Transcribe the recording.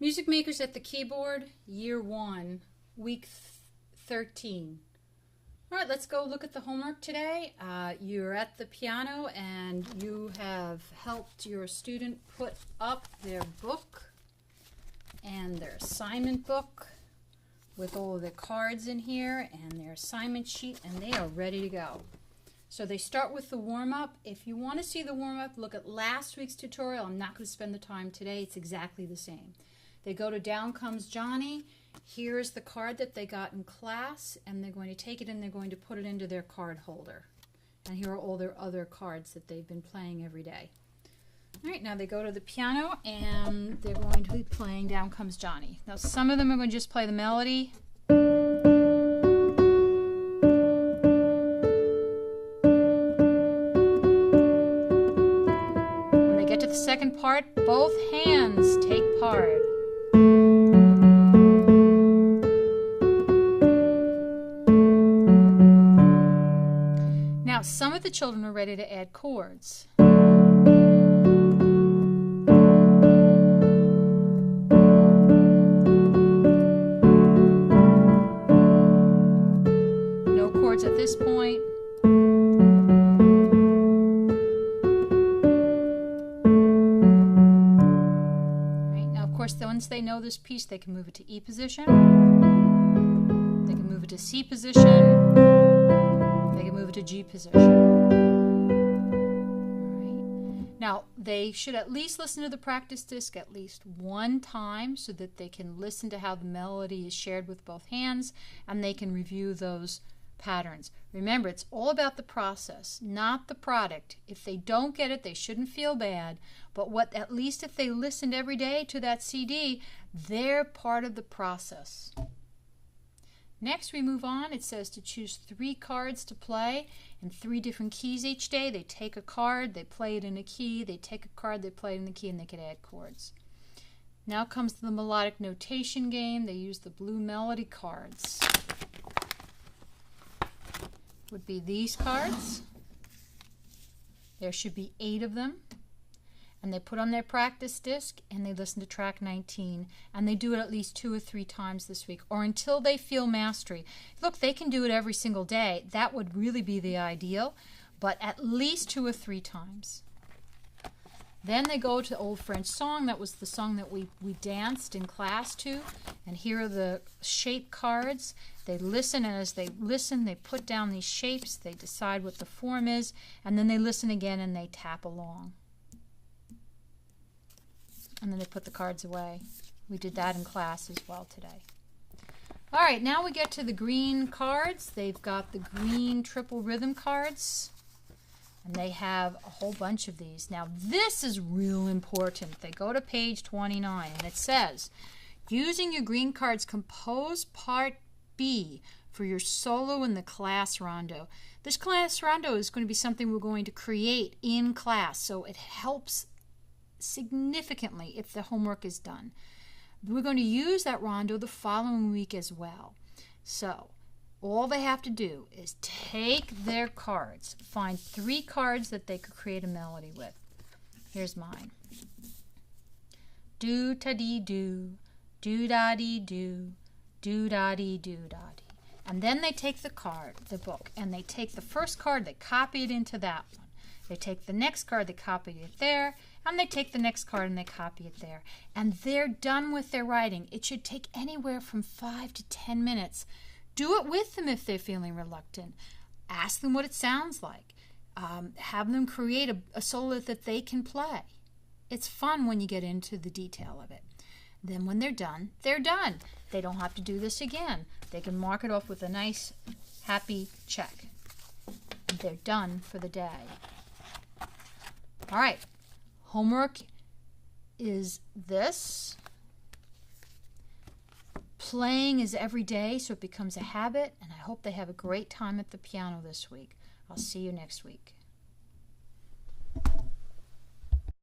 Music Makers at the Keyboard, Year 1, Week 13. All right, let's go look at the homework today. You're at the piano and you have helped your student put up their book and their assignment book with all of the cards in here and their assignment sheet, and they are ready to go. So they start with the warm-up. If you want to see the warm-up, look at last week's tutorial. I'm not going to spend the time today. It's exactly the same. They go to Down Comes Johnny. Here's the card that they got in class, and they're going to take it and they're going to put it into their card holder. And here are all their other cards that they've been playing every day. All right, now they go to the piano and they're going to be playing Down Comes Johnny. Now some of them are going to just play the melody. When they get to the second part, both hands take part. Now, some of the children are ready to add chords. No chords at this point. Right, now, of course, once they know this piece, they can move it to E position. They can move it to C position. They can move it to G position. All right. Now, they should at least listen to the practice disc at least one time so that they can listen to how the melody is shared with both hands and they can review those patterns. Remember, it's all about the process, not the product. If they don't get it, they shouldn't feel bad. But at least if they listened every day to that CD, they're part of the process. Next, we move on. It says to choose 3 cards to play in 3 different keys each day. They take a card, they play it in a key, they take a card, they play it in the key, and they can add chords. Now comes the melodic notation game. They use the blue melody cards. Would be these cards. There should be 8 of them. And they put on their practice disc and they listen to track 19, and they do it at least 2 or 3 times this week, or until they feel mastery. Look, they can do it every single day. That would really be the ideal, but at least 2 or 3 times. Then they go to Old French Song. That was the song that we danced in class to, and here are the shape cards. They listen, and as they listen, they put down these shapes, they decide what the form is, and then they listen again and they tap along. And then they put the cards away. We did that in class as well today. All right, now we get to the green cards. They've got the green triple rhythm cards, and they have a whole bunch of these. Now, this is real important. They go to page 29, and it says, using your green cards, compose part B for your solo in the class rondo. This class rondo is going to be something we're going to create in class, so it helps significantly if the homework is done. We're going to use that rondo the following week as well. So all they have to do is take their cards, find 3 cards that they could create a melody with. Here's mine. Do-ta-dee-do, do-da-dee-do, do-da-dee-do-da-dee. And then they take the book, and they take the first card, they copy it into that one. They take the next card, they copy it there, and they take the next card and they copy it there. And they're done with their writing. It should take anywhere from 5 to 10 minutes. Do it with them if they're feeling reluctant. Ask them what it sounds like. Have them create a solo that they can play. It's fun when you get into the detail of it. Then when they're done, they're done. They don't have to do this again. They can mark it off with a nice, happy check. They're done for the day. All right. Homework is this. Playing is every day, so it becomes a habit, and I hope they have a great time at the piano this week. I'll see you next week.